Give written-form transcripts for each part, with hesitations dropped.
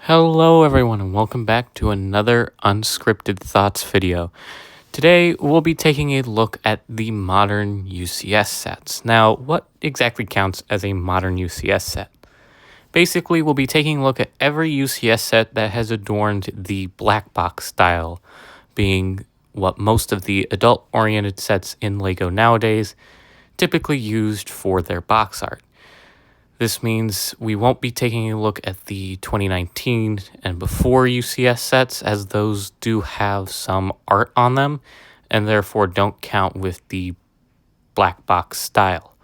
Hello everyone and welcome back to another Unscripted Thoughts video. Today we'll be taking a look at the modern UCS sets. Now, what exactly counts as a modern UCS set? Basically, we'll be taking a look at every UCS set that has adorned the black box style, being what most of the adult-oriented sets in LEGO nowadays typically used for their box art. This means we won't be taking a look at the 2019 and before UCS sets, as those do have some art on them and therefore don't count with the black box style.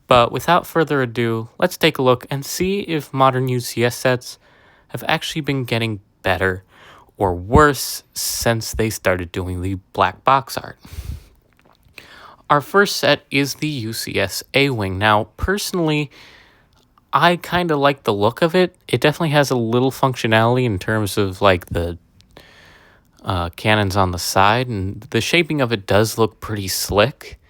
But without further ado, let's take a look and see if modern UCS sets have actually been getting better or worse since they started doing the black box art. Our first set is the UCS A-wing. Now, personally, I kind of like the look of it. It definitely has a little functionality in terms of like the cannons on the side, and the shaping of it does look pretty slick.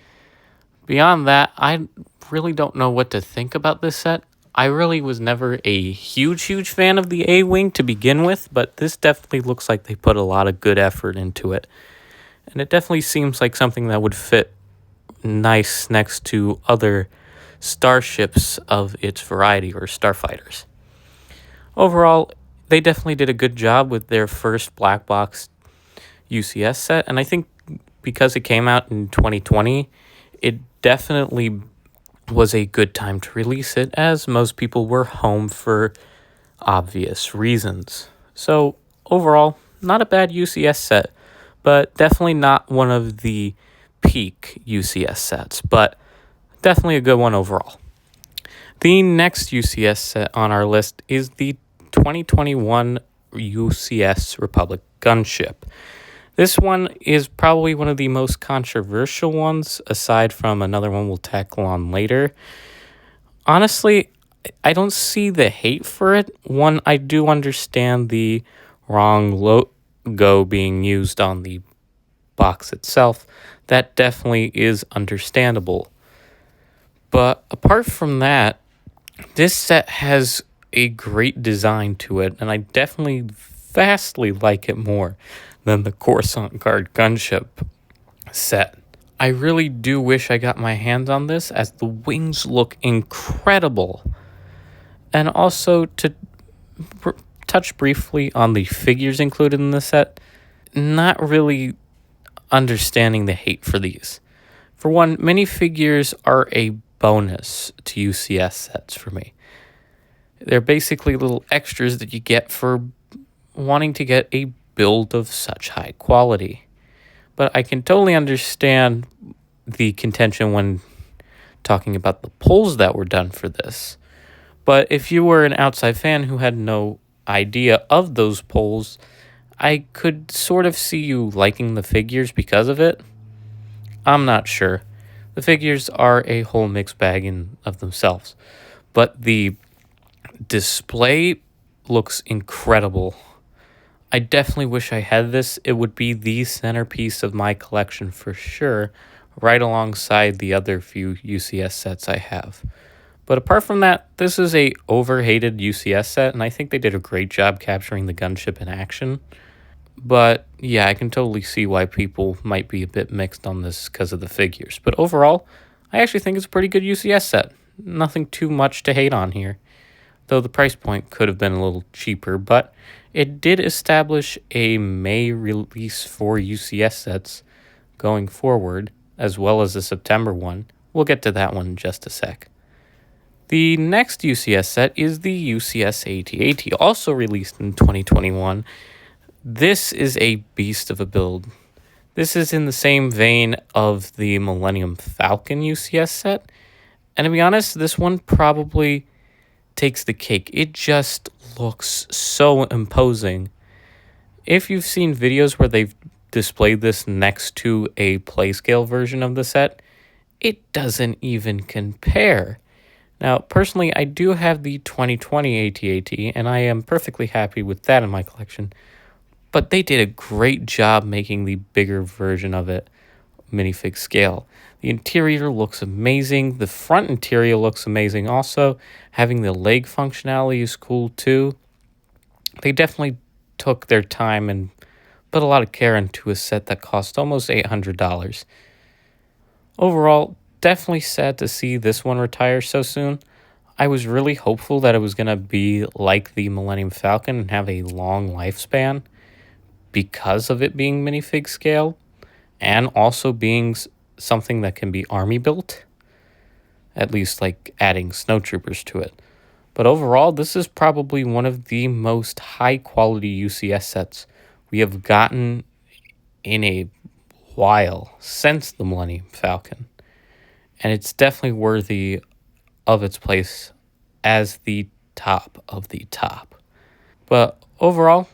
Beyond that, I really don't know what to think about this set. I really was never a huge fan of the A-wing to begin with, but this definitely looks like they put a lot of good effort into it. And it definitely seems like something that would fit nice next to other starships of its variety, or starfighters. Overall, they definitely did a good job with their first black box UCS set, and I think because it came out in 2020, it definitely was a good time to release it, as most people were home for obvious reasons. So overall, not a bad UCS set, but definitely not one of the peak UCS sets, but definitely a good one overall. The next UCS set on our list is the 2021 UCS Republic gunship. This one is probably one of the most controversial ones, aside from another one we'll tackle on later. Honestly, I don't see the hate for it. One, I do understand the wrong logo being used on the box itself. That definitely is understandable. But apart from that, this set has a great design to it, and I definitely vastly like it more than the Coruscant Guard gunship set. I really do wish I got my hands on this, as the wings look incredible. And also, to touch briefly on the figures included in the set, not really understanding the hate for these. For one, minifigures are a bonus to UCS sets for me. They're basically little extras that you get for wanting to get a build of such high quality. But I can totally understand the contention when talking about the pulls that were done for this. But if you were an outside fan who had no idea of those pulls, I could sort of see you liking the figures because of it. I'm not sure. The figures are a whole mixed bag in of themselves, but the display looks incredible. I definitely wish I had this. It would be the centerpiece of my collection for sure, right alongside the other few UCS sets I have. But apart from that, this is a overhated UCS set, and I think they did a great job capturing the gunship in action. But yeah, I can totally see why people might be a bit mixed on this because of the figures. But overall, I actually think it's a pretty good UCS set. Nothing too much to hate on here, though the price point could have been a little cheaper, but it did establish a May release for UCS sets going forward, as well as a September one. We'll get to that one in just a sec. The next UCS set is the UCS AT-AT, also released in 2021. This is a beast of a build. This is in the same vein of the Millennium Falcon UCS set, and to be honest, this one probably takes the cake. It just looks so imposing. If you've seen videos where they've displayed this next to a playscale version of the set, it doesn't even compare. Now, personally, I do have the 2020 AT-AT, and I am perfectly happy with that in my collection. But they did a great job making the bigger version of it minifig scale. The interior looks amazing. The front interior looks amazing also. Having the leg functionality is cool too. They definitely took their time and put a lot of care into a set that cost almost $800. Overall, definitely sad to see this one retire so soon. I was really hopeful that it was going to be like the Millennium Falcon and have a long lifespan because of it being minifig scale and also being something that can be army built, at least like adding snowtroopers to it. But overall, this is probably one of the most high quality UCS sets we have gotten in a while since the Millennium Falcon. And it's definitely worthy of its place as the top of the top. But overall,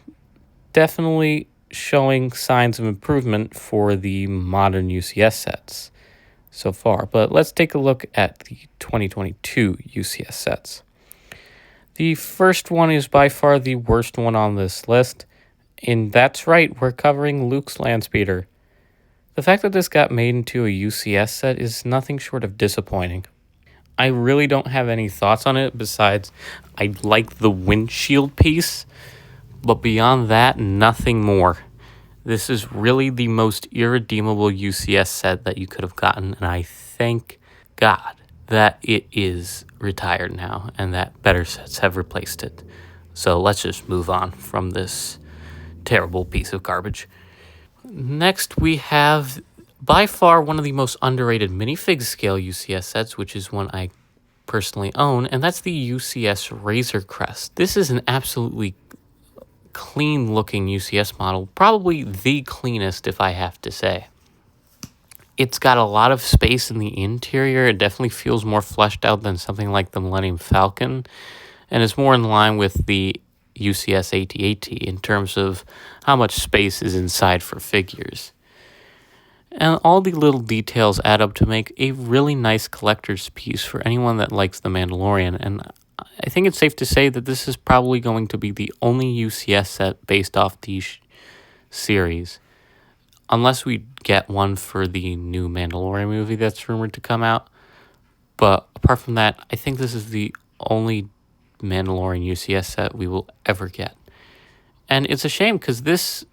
definitely showing signs of improvement for the modern UCS sets so far. But let's take a look at the 2022 UCS sets. The first one is by far the worst one on this list, and that's right, we're covering Luke's landspeeder. The fact that this got made into a UCS set is nothing short of disappointing. I really don't have any thoughts on it besides I like the windshield piece, but beyond that, nothing more. This is really the most irredeemable UCS set that you could have gotten, and I thank God that it is retired now and that better sets have replaced it. So let's just move on from this terrible piece of garbage. Next, we have by far one of the most underrated minifig scale UCS sets, which is one I personally own, and that's the UCS Razor Crest. This is an absolutely clean looking UCS model, probably the cleanest if I have to say. It's got a lot of space in the interior. It definitely feels more fleshed out than something like the Millennium Falcon, and is more in line with the UCS AT-AT in terms of how much space is inside for figures. And all the little details add up to make a really nice collector's piece for anyone that likes The Mandalorian, and I think it's safe to say that this is probably going to be the only UCS set based off the series. Unless we get one for the new Mandalorian movie that's rumored to come out. But apart from that, I think this is the only Mandalorian UCS set we will ever get. And it's a shame because this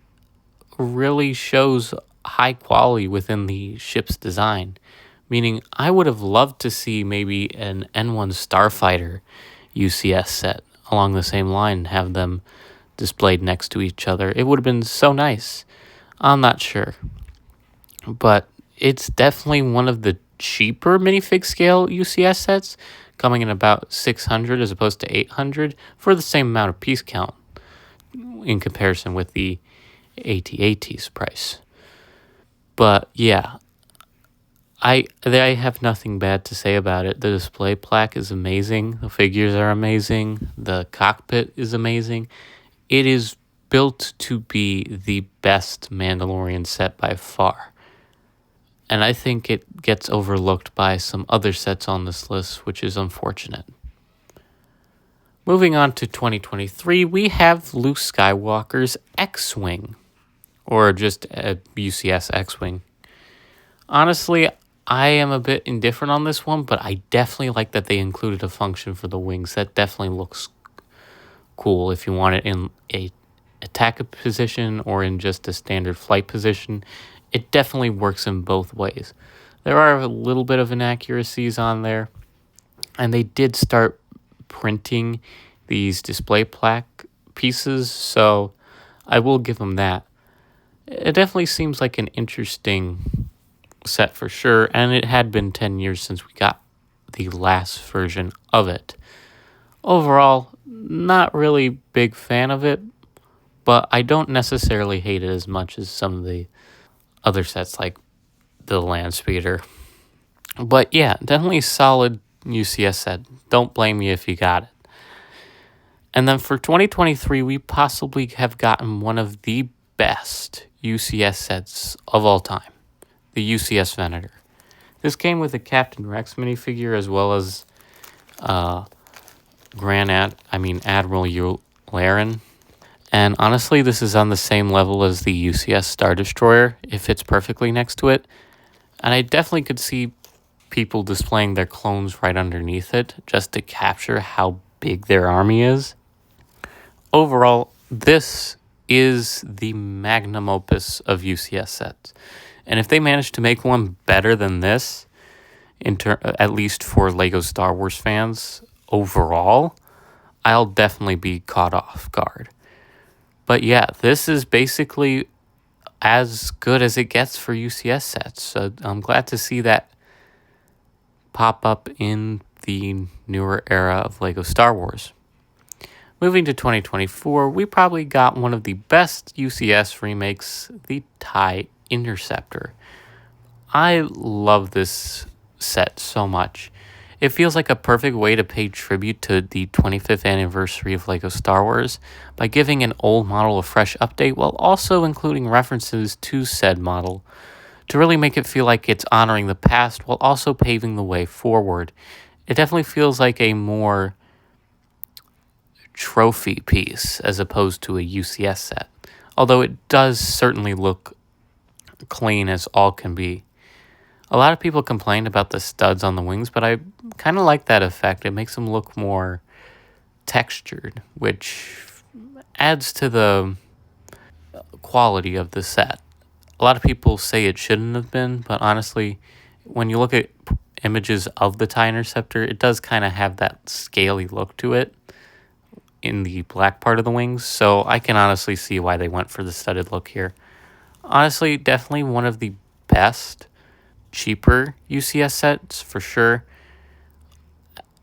really shows high quality within the ship's design. Meaning, I would have loved to see maybe an N1 starfighter UCS set along the same line and have them displayed next to each other. It would have been so nice. I'm not sure. But it's definitely one of the cheaper minifig scale UCS sets, coming in about 600 as opposed to 800 for the same amount of piece count in comparison with the AT-AT's price. But yeah, I have nothing bad to say about it. The display plaque is amazing. The figures are amazing. The cockpit is amazing. It is built to be the best Mandalorian set by far. And I think it gets overlooked by some other sets on this list, which is unfortunate. Moving on to 2023, we have Luke Skywalker's X-Wing, or just a UCS X-Wing. Honestly, I am a bit indifferent on this one, but I definitely like that they included a function for the wings. That definitely looks cool if you want it in a attack position or in just a standard flight position. It definitely works in both ways. There are a little bit of inaccuracies on there, and they did start printing these display plaque pieces, so I will give them that. It definitely seems like an interesting set for sure, and it had been 10 years since we got the last version of it. Overall, not really big fan of it, but I don't necessarily hate it as much as some of the other sets like the landspeeder. But yeah, definitely a solid UCS set. Don't blame me if you got it. And then for 2023, we possibly have gotten one of the best UCS sets of all time, the UCS Venator. This came with a Captain Rex minifigure as well as Admiral Yularen. And honestly, this is on the same level as the UCS Star Destroyer. It fits perfectly next to it. And I definitely could see people displaying their clones right underneath it just to capture how big their army is. Overall, this is the magnum opus of UCS sets. And if they manage to make one better than this, at least for LEGO Star Wars fans overall, I'll definitely be caught off guard. But yeah, this is basically as good as it gets for UCS sets. So I'm glad to see that pop up in the newer era of LEGO Star Wars. Moving to 2024, we probably got one of the best UCS remakes, the TIE Interceptor. I love this set so much. It feels like a perfect way to pay tribute to the 25th anniversary of LEGO Star Wars by giving an old model a fresh update while also including references to said model to really make it feel like it's honoring the past while also paving the way forward. It definitely feels like a more trophy piece as opposed to a UCS set, although it does certainly look clean as all can be. A lot of people complained about the studs on the wings, but I kind of like that effect. It makes them look more textured, which adds to the quality of the set. A lot of people say it shouldn't have been, but honestly, when you look at images of the TIE Interceptor, it does kind of have that scaly look to it in the black part of the wings, so I can honestly see why they went for the studded look here. Honestly, definitely one of the best, cheaper UCS sets for sure.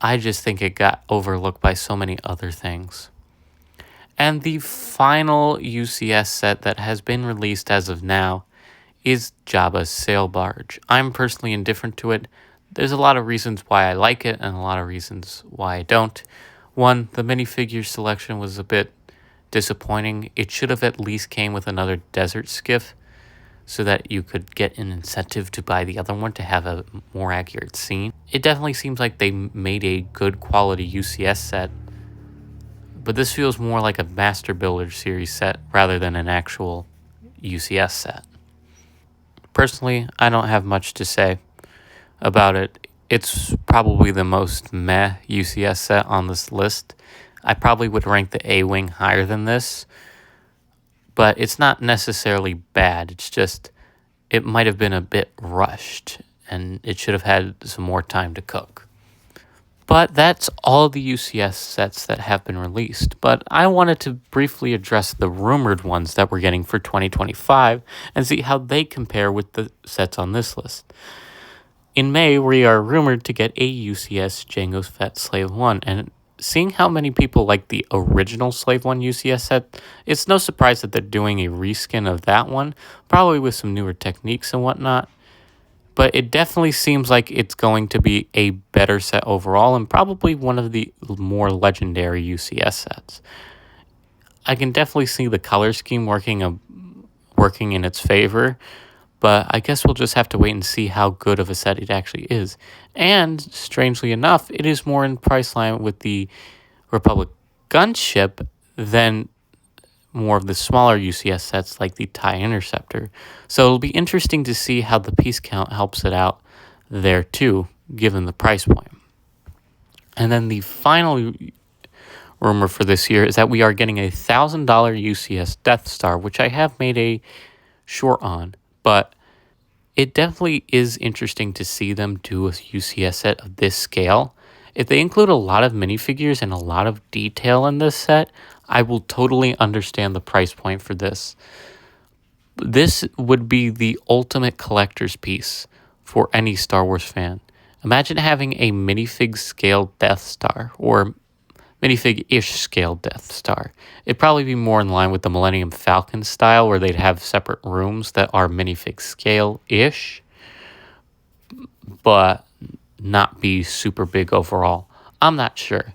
I just think it got overlooked by so many other things. And the final UCS set that has been released as of now is Jabba's sail barge. I'm personally indifferent to it. There's a lot of reasons why I like it and a lot of reasons why I don't. One, the minifigure selection was a bit disappointing. It should have at least came with another desert skiff so that you could get an incentive to buy the other one to have a more accurate scene. It definitely seems like they made a good quality UCS set, but this feels more like a Master Builder series set rather than an actual UCS set. Personally, I don't have much to say about it. It's probably the most meh UCS set on this list. I probably would rank the A-wing higher than this, but it's not necessarily bad. It's just, it might have been a bit rushed, and it should have had some more time to cook. But that's all the UCS sets that have been released. But I wanted to briefly address the rumored ones that we're getting for 2025 and see how they compare with the sets on this list. In May, we are rumored to get a UCS Jango Fett Slave 1, and seeing how many people like the original Slave 1 UCS set, it's no surprise that they're doing a reskin of that one, probably with some newer techniques and whatnot. But it definitely seems like it's going to be a better set overall and probably one of the more legendary UCS sets. I can definitely see the color scheme working in its favor, but I guess we'll just have to wait and see how good of a set it actually is. And, strangely enough, it is more in price line with the Republic gunship than more of the smaller UCS sets like the TIE Interceptor. So it'll be interesting to see how the piece count helps it out there too, given the price point. And then the final rumor for this year is that we are getting a $1,000 UCS Death Star, which I have made a short on, but it definitely is interesting to see them do a UCS set of this scale. If they include a lot of minifigures and a lot of detail in this set, I will totally understand the price point for this. This would be the ultimate collector's piece for any Star Wars fan. Imagine having a minifig scale Death Star, or minifig-ish scale Death Star. It'd probably be more in line with the Millennium Falcon style, where they'd have separate rooms that are minifig scale-ish, but not be super big overall. I'm not sure,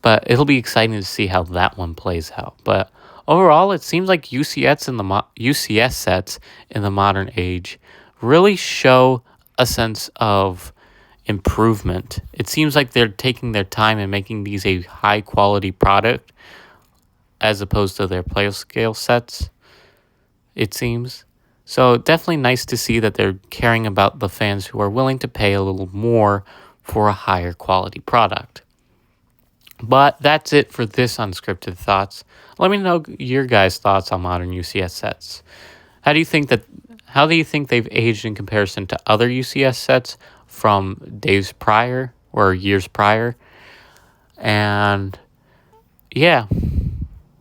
but it'll be exciting to see how that one plays out. But overall, it seems like UCS sets in the modern age really show a sense of improvement. It seems like they're taking their time and making these a high quality product as opposed to their play scale sets, it seems. So definitely nice to see that they're caring about the fans who are willing to pay a little more for a higher quality product. But that's it for this Unscripted Thoughts. Let me know your guys' thoughts on modern UCS sets. How do you think they've aged in comparison to other UCS sets from days prior or years prior? And yeah,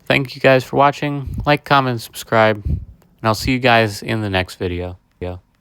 thank you guys for watching. Like, comment, subscribe, and I'll see you guys in the next video.